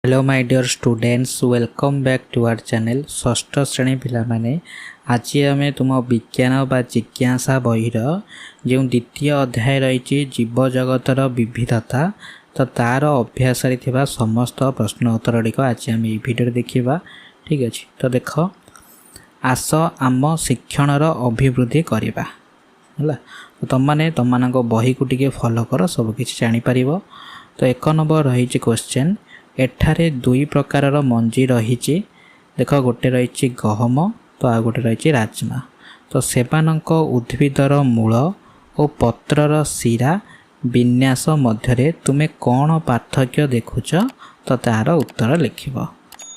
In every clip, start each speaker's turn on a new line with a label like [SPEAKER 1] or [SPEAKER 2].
[SPEAKER 1] Hello my dear students, welcome back to our channel. षष्ठ श्रेणी पिला माने आज आम तुम विज्ञान बा जिज्ञासा बहीर जो द्वितीय अध्याय रही जीव जगतर विविधता तो तार अभ्यास समस्त प्रश्न उत्तर गुड़िक आज आम भिडियो देखा। ठीक अच्छे, तो देख आस आम शिक्षणर अभिवृद्धि करवा है। तो तुमने तुम बही को टी फॉलो कर सबकि जापर। तो एक नंबर रही क्वेश्चन, एठारे दुई प्रकार मंजी रही। देख गोटे रही गहम तो आ गोटे रही राजमा। तो सेमानक उद्भिदर मूल और पत्रर शिरा विन्यास मध्य तुम्हें कौन पार्थक्य देखुच? तो तार उत्तर लिख।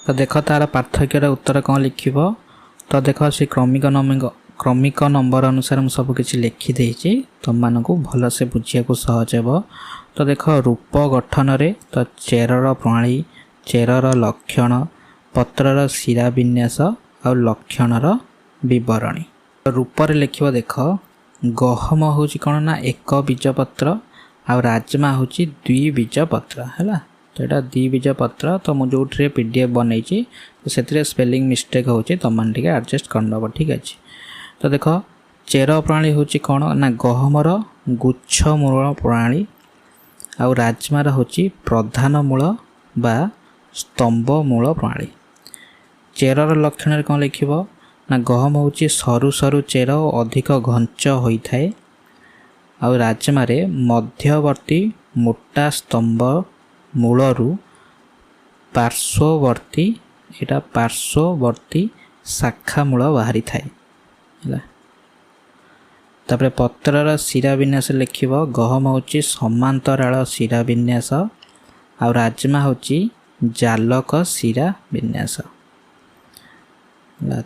[SPEAKER 1] तो देख तार पार्थक्यर उत्तर कौन लिख? तो देख से क्रमिक नंबर अनुसार मुझे सबकि लिखिदे तुमको भलसे बुझा सहज हे। तो देख रूप गठन रे तो चेरर प्रणाली, चेरर लक्षण, पत्रर शिरा विन्यास और लक्षणर विवरणी। रूप लिख देख गहम हूँ कौन ना एक बीज पत्र आ राजमा हूँ दुई बीज पत्र है। तो यहाँ दुई बीज पत्र। तो मुझे जो पीडीएफ बनई तो से स्पेलिंग मिस्टेक हो तुमने एडजस्ट करदेव। ठीक अच्छे, तो देख चेर प्रणाली हूँ कौन ना गहमर गुच्छ मूल प्रणाली आउ राजमार हूँ प्रधान मूल बा स्तंभ मूल प्रणाली। चेरर लक्षण कौन लिख ना गहम हूँ सरु सरु चेर अधिक घंच होता है आउ राजमारे मध्यवर्ती मोटा स्तंभ मूलरू पार्श्ववर्ती एटा पार्श्ववर्ती शाखा मूल बाहरी थाए। तापर पत्रर शिरा विन्यास लिख गहम हूँ समांतराल शिरा विन्यास आउ राजमा हूँ जालक शिरा विन्यास।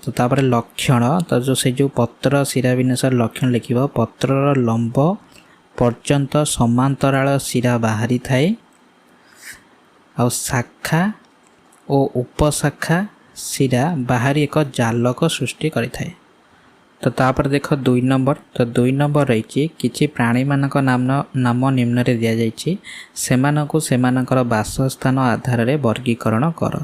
[SPEAKER 1] तो तापर लक्षण तो जो पत्र शिरा विन्यास लक्षण लिख पत्रर लंब पर्यंत समांतराल शिरा बाहरी थाए आउ शाखा और उपशाखा शिरा बाहरी एक जालक सृष्टि करिथाए। तो तापर देख दुई नंबर। तो दुई नंबर रही किछि प्राणी मानक नाम निम्न रे दिया जाइछि, सेमानकु सेमानकर बासस्थान आधार रे वर्गीकरण कर।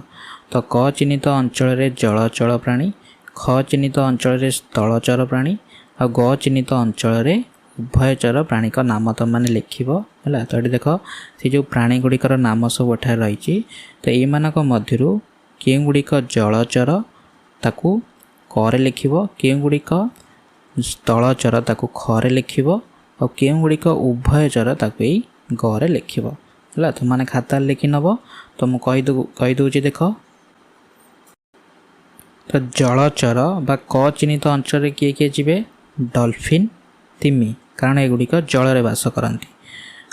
[SPEAKER 1] तो क चिन्हित अंचल रे जलचर प्राणी, ख चिन्हित अंचल रे स्थलचर प्राणी और ग चिन्हित अंचल रे उभयचर प्राणी का नाम तुम मैंने लिखिबो है। तो ये देख से जो प्राणी गुड़िकर नाम सब एठार रही। तो यमानक मध्यरु केउ गुड़िक जलचर ताकू करे लिखिबो, केउ गुड़िक स्थलचर ताकू खरे लिखिबो और केउ गुड़िक उभयचर ताकू एई गरे लिखिबो है। तुम मैंने खाता लिखि नब। तो मुझे कही दूची देख। तो जलचर बा क चिन्हित अंचल किए किए जीवे? डॉल्फिन, तिमी, कारण एगुड़िक जल रे बास करती।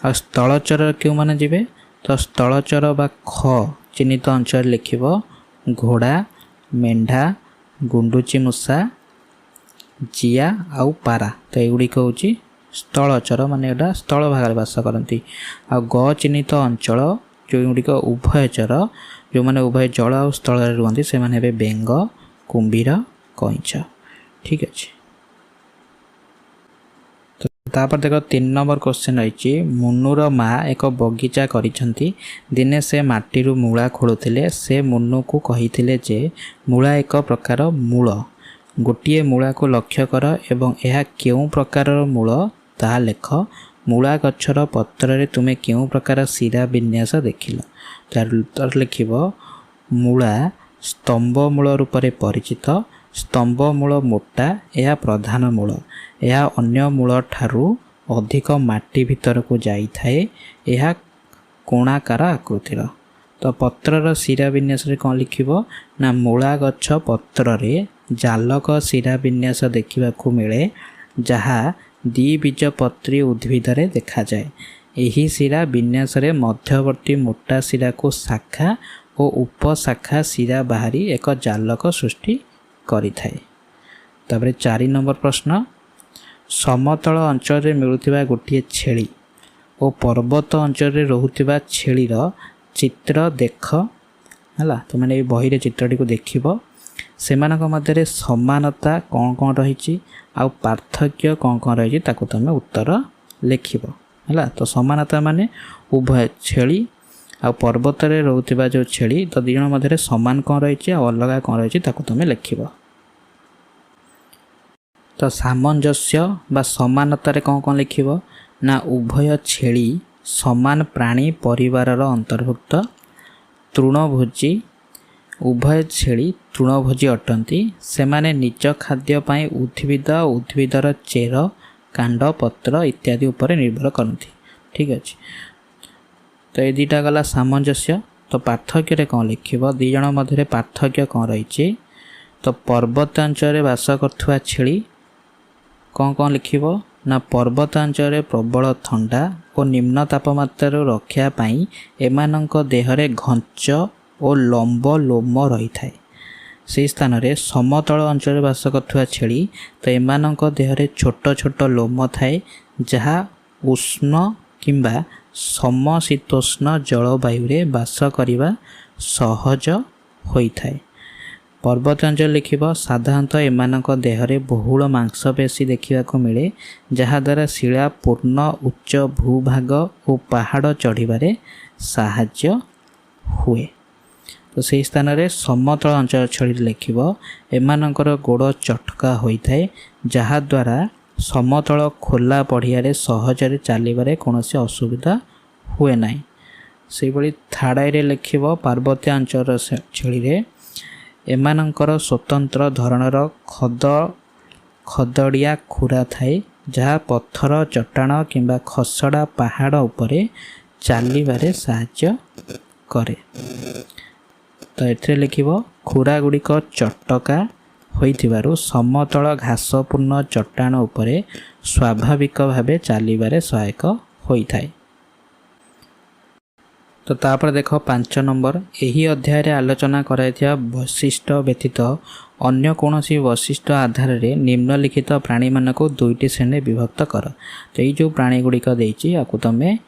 [SPEAKER 1] आ स्थलचर क्यों माने जीवे? तो स्थलचर बा ख चिन्हित अंचल लिखिब घोड़ा, मेंढा, गुंडुची मूषा, जिया आउ पारा। तो एगुड़िक हूँ स्थलचर माने एटा स्थल भाग बास करती। आ ग चिन्हित अंचल जो गुड़िक उभयचर जो मैंने उभय जल और स्थल रुहति से माने बेंग, कुंभीर, कईंच। ठीक अच्छे, तापर देख 3 नंबर क्वेश्चन रही। मुन्नुर माँ एक बगीचा करिछंती। दिने से माटीरू मूला खोलुथिले। से मुन्नु को कहिथिले जे मूला एक प्रकार मूल, गोटिए मूला को लक्ष्य कर एवं यह केउं प्रकार मूल ताहा लेख। मूला गछर पत्र रे तुमे केउं प्रकार शिरा विन्यास देखिल? तार उत्तर लिखिब मूला स्तंभ मूल रूप से परिचित। स्तंभ मूल मोटा, यह प्रधान मूल, यह अन्य मूल ठारू अधिक माटी भीतर को जाई थाए, यह कोणाकार आकृतिर। तो पत्रर शिरा विन्यास रे कौन लिखिब ना मूला गछ पत्र रे जालक शिरा विन्यास देखा मिले जहा द्विबीजपत्री उद्भिद रे देखा जाए। यही शिरा विन्यास रे मध्यवर्ती मोटा शिरा को शाखा और उपशाखा शिरा बाहरी एक जालक सृष्टि करि थाए। तापर 4 नंबर प्रश्न, समतल अंचल रे मिलुथिबा गोटिए छेली और पर्वत अंचल रे रहुथिबा छेलीर चित्र देख है। तो मैंने बही रे चित्रटी को देखिब। सेमानक मध्य समानता कौन कौन रही आउ पार्थक्य कौन कौन रही तुम उत्तर लिखिब है। तो समानता माने उभय छेली आ पर्वत रे रोउथिबा जो छेली तो दी जण मध्य समान कौन रही आ अलग कौन रही तुम लिख। तो सामंजस्य बा समानतार कौन कौन लिख ना उभय छेली समान प्राणी परिवार अंतर्भुक्त तृणभोजी उभय छेली तृणभोजी अटंती सेमाने निज खाद्यपाई उद्भिदर चेर कांड पत्र इत्यादि उपर निर्भर करती। ठीक अच्छे तो ये दुटा गला सामंजस्य। तो पार्थक्य कौन लिख दी जण मध्य पार्थक्य कौन रही तो पर्वतांचल बास कर छेली कौन कौन लिख ना पर्वतांचल प्रबल थंडा और निम्न तापमात्रा रक्षा पाई एमानंक देहरे घंच और लंब लोम रही थाए। से स्थान में समतल अंचल बास कर छेली तो एमानंक देहरे छोट छोट लोम थाए जहाँ उष्ण किंबा समशीतोष्ण जलवायु बास करने सहज होता है। पर्वतांचल लिख साधारणतः एमानक देहरे बहुल मांसपेशी देखा मिले जहाद्वारा शिला पूर्ण उच्च भूभाग और पहाड़ चढ़िबारे साहाय्य हुए। तो से स्थान में समतल अंचल छेली लिख एमानकर गोड़ चटका होता है जहाद्वारा समतल खोला पड़िया सहजरे चलने कौन असुविधा हुए ना। से भली थाड़ाई लिख पार्वत्य अंचल छेली एमानंकर स्वतंत्र धरणर खदड़िया खुरा थाए जहाँ पत्थर चट्टाण किंबा खसड़ा पहाड़ उपरे चलने साहाय्य करे। तो ये लिख खुरा गुड़िक चटका होइथिबारु समतल घासपूर्ण चट्टाण उपरे स्वाभाविक भावे चलने सहायक होता है। तो तापर देख 5 नंबर यही अध्याय रे आलोचना कराइथिया वैशिष्ट व्यतीत अन्य कौनसी वैशिष्ट आधार रे निम्नलिखित प्राणी मानक दुईटी श्रेणी विभक्त कर। तो ये जो प्राणी गुड़िक देइछि याकु तमे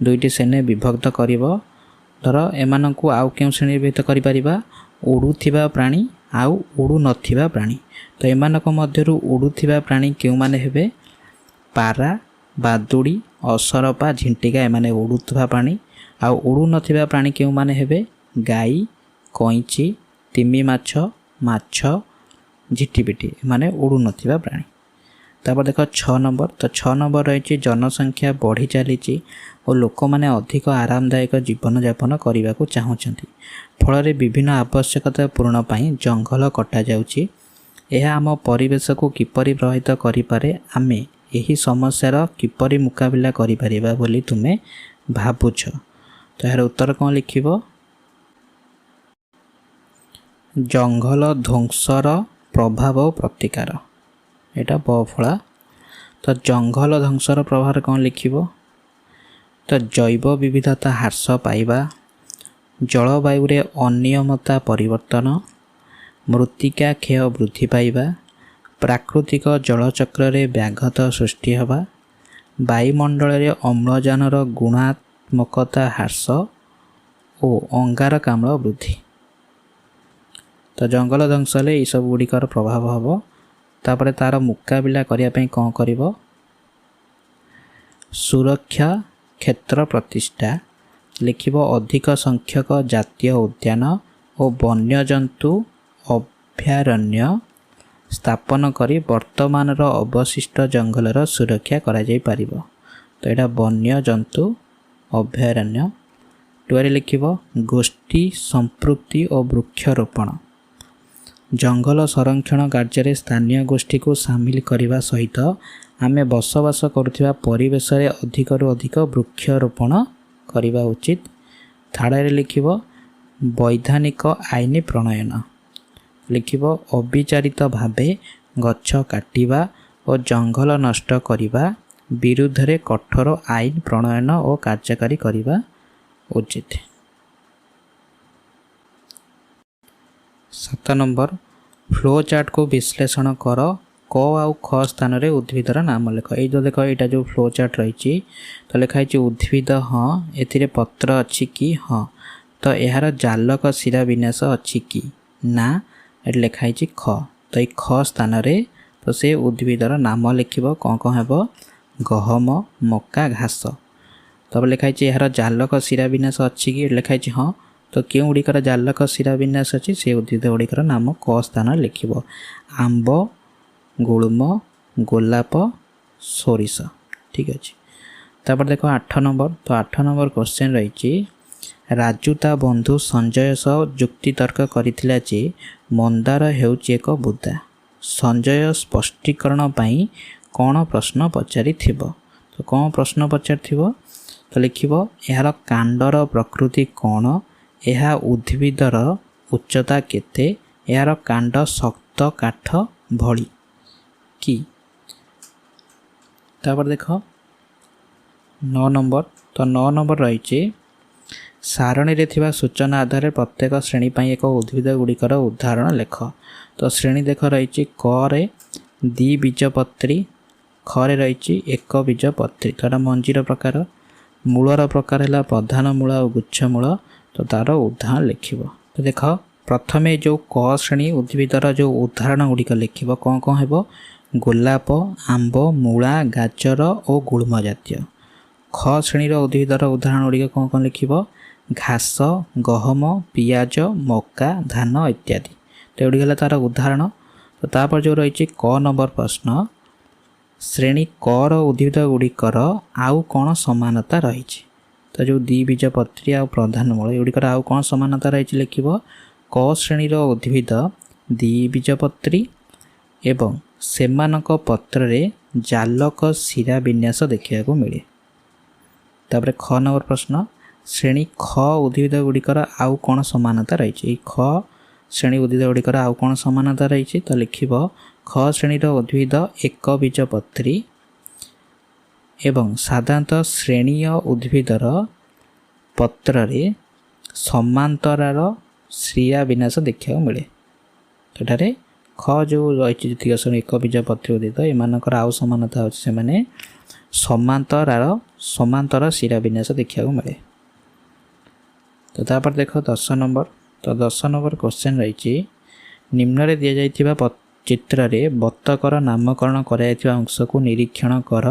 [SPEAKER 1] दुईटी श्रेणी विभक्त करिव। धर एमानकु आउ केउ श्रेणी विभक्त करि परिबा उड़ुथिबा प्राणी आउ उड़ु नथिबा प्राणी। तो एमानक मध्यरु उड़ुथिबा प्राणी केउ माने हेबे पारा बादुड़ी असरपा झिंटिका एमाने उड़ुथिबा प्राणी आ उड़ू नथिबा प्राणी केउ माने हेबे गाई कईची तिमी माछ माछ झिटिपिटी माने उड़ू नथिबा प्राणी। तापर देख 6 नंबर तो 6 नंबर रही जनसंख्या बढ़ी चली और लोक मैंने अधिक आरामदायक जीवन यापन करने को चाहूँगी फल विभिन्न आवश्यकता पूरण पाई जंगल कटा जाउछि। यह आम परिवेश को किपरि प्रभावित करिपारे आमे यही समस्यार किपरि मुकाबिला करिपारिबा बोली तुमे भाबुछ। तो यार उत्तर कौन लिख जंगल ध्वंसर प्रभाव प्रतिकार एटा बफला। तो जंगल ध्वंसर प्रभाव कौन लिख तो जैव विविधता ह्रास पाइबा जलवायु रे अनियमता परिवर्तन मृत्तिका क्षय वृद्धि पाइबा प्राकृतिक जलचक्र रे व्याघात सृष्टि हवा वायुमंडल रे अम्लजानर गुणात्मकता ह्रास और अंगारकाम्ल वृद्धि। तो जंगल ध्वंसले ये सब गुड़िकर प्रभाव हम तापर तार मुकाबिला करने कौन कर सुरक्षा क्षेत्र प्रतिष्ठा लिख अधिक संख्यक जातीय उद्यान और वन्यजंतु अभयारण्य स्थापन करी वर्तमान अवशिष्ट जंगलर सुरक्षा करा जाई परिबो। तो यहाँ वन्यजंतु अभयारण्य टुआरे लिख गोष्ठी संपृक्ति और वृक्षरोपण जंगल संरक्षण कार्य स्थानीय गोष्ठी को सामिल करने सहित आमे बसवास करुवा परिवेश रे अधिकरु अधिक वृक्षरोपण करने उचित। थाड़े लिख वैधानिक आईन प्रणयन लिख अविचारित भावे गछ काटिबा और जंगल नष्ट करने विरुद्ध रे कठोर आईन प्रणयन और कार्यकारी करने उचित। 7 नंबर फ्लो चार्ट को विश्लेषण कर क आउ ख स्थान रे उद्भिदर नाम लिख। ये जो देख यहाँ जो फ्लो चार्ट रही तो लिखाई उद्भिद हाँ ए पत्र अच्छी कि हाँ तो यार जालक शिरा विन्यास अच्छी कि ना ये लिखाई ख। तो ये ख स्थान रे तो से उद्भिदर नाम लिख कौन कौन हे गहम मक्का घास। तब लिखाई यार जालक शिरा विन्यास अच्छी कि लिखाई हाँ। तो क्यों गुड़िकर जालक शिरा विन्यास अच्छी से उद्भिद गुड़िकर नाम क स्थान लिख आंब गुळ्म गोलाप सोरिष ठीक अच्छे। तापर देख 8 नंबर। तो 8 नंबर क्वेश्चन रही राजू ता बंधु संजय सह जुक्ति तर्क करथिला जे मंदार हेउची एक बुदा संजय स्पष्टीकरण पाई कौन प्रश्न पचारि थिबो। तो कौन प्रश्न पचारि थिबो तो लिखिबो यार कांडर प्रकृति कौन यह उद्भिदर उच्चता केते यार कांड शक्त काठ भली कि। तापर देख 9 नंबर। तो 9 नंबर रही सारणी रे थिबा सूचना आधार प्रत्येक श्रेणी पाई एक उद्भिद गुड़िकर उदाहरण लेख। तो श्रेणी देख रही क रे द्विबीजपत्री ख रे रही एक बीजपत्री तो मंजीर प्रकार मूलर प्रकार है प्रधान मूल और गुच्छ मूल। तो तार उदाहरण लिख। तो देख प्रथमे जो क श्रेणी उद्भिदर जो उदाहरण गुड़िक लिख कौन कौन है गोलाप आंब मूला गाजर और गुळ्म जातीय। ख श्रेणीर उद्भिदर उदाहरण गुड़िक कौन कौन लिख घास गहम पियाज मक्का धान इत्यादि। तो ये तार उदाहरण। तो तापर जो रही क नंबर प्रश्न श्रेणी क उद्भिद गुड़िकर आउ कौन समानता रही। तो जो द्विबीजपत्री आ प्रधान मूल एगुड़िकर आउ कौन समानता रही लिख क श्रेणीर उद्भिद द्विबीजपत्री एवं सेमानक पत्र रे जालक शिरा विन्यास देखा मिले। तापर ख नंबर प्रश्न श्रेणी ख उद्भिद गुड़िकर आउ कौन समानता रही। ख श्रेणी उद्भिद गुड़िकर आउ कौन समानता रही। तो लिख ख श्रेणीर उद्भिद एक बीजपत्री एवं साधारणतः श्रेणीय उद्भिदर पत्र रे समांतरार शिरा विन्यास देखा मिले। एठारे ख जो रही श्रेणी एक बीजपत्री उद्भिद एमानकर आउ समानता होछि से माने समांतर शिरा विन्यास देखा मिले। तो तापर देख 10 नंबर। तो 10 नंबर क्वेश्चन रही निम्न रे दिया जाइथिबा चित्र रे बत्तकर नामकरण कराइथिबा अंश को निरीक्षण कर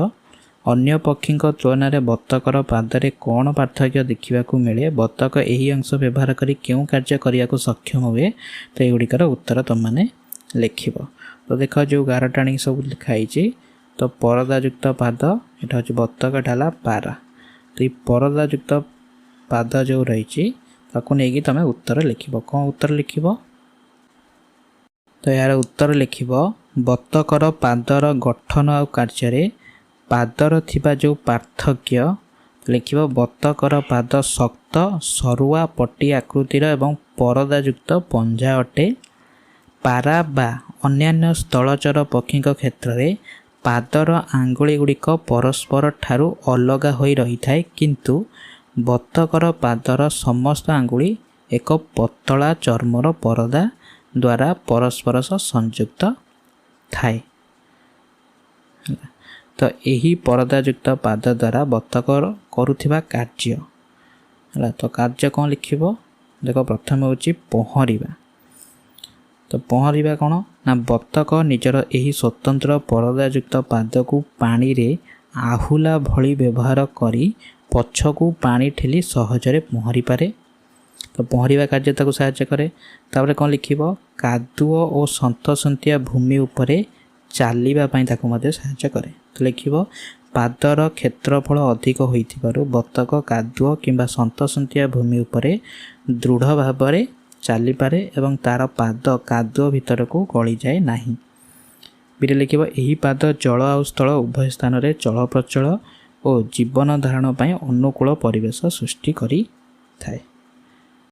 [SPEAKER 1] अन्य पक्षी तुलन में बत्तकर पादरे कौन पार्थक्य देखा मिले बत्तक यही अंश व्यवहार करी क्यों कार्य करने को सक्षम हुए। तो युड़िकार उत्तर तुम मैंने लिख। तो देख जो गारटाणी सब लिखाई तो परदायुक्त पाद यहाँ हूँ बत्तक ढाला पारा। तो ये परदायुक्त पाद जो रही नहीं तुम उत्तर लिख कौन उत्तर लिख। तो यार उत्तर लिख बत्तकर पादर गठन और कार्य पादर थिबा जो पार्थक्य लिख बत्तकर पाद शक्त सरुआ पट्टी आकृतिर एवं परदायुक्त पंजा अटे। पारा बा अन्यान्य स्थलचर पक्षी क्षेत्र में पादर आंगुली गुड़िक परस्पर ठारू अलगा होई रही थाए किंतु बत्तकर पादर समस्त आंगुली एक पतला चर्मर परदा द्वारा परस्पर सह संयुक्त थाए। तो यही परदायुक्त पाद द्वारा बत्तकर करुथिबा कार्य है। तो कार्य कौन लिख देख प्रथम हूँ पहरिबा। तो पहरिबा कौन ना बत्तक निजर यही स्वतंत्र परदायुक्त पाद को पानी रे आहुला भली व्यवहार करी पछकू पानी ठेली सहजरे पहरी पारे। तो पहरिबा कार्य ताको सहायता करे। तापर कौन लिख कादुओ और सन्तसंतिया भूमि उपरे चलवा ताको मध्य सहायता करे। तो लिख पादर क्षेत्रफल अधिक होइथिबारु बत्तक कादुओ किंबा सन्तसंतिया भूमि उपरे दृढ़ भाव में चली पारे एवं तार पाद कादुओ भितर को गली जाए नहीं। बीरे लिख यही पाद जल और स्थल उभय स्थान में चल प्रचल और जीवन धारण अनुकूल परिवेश सृष्टि करि थाए।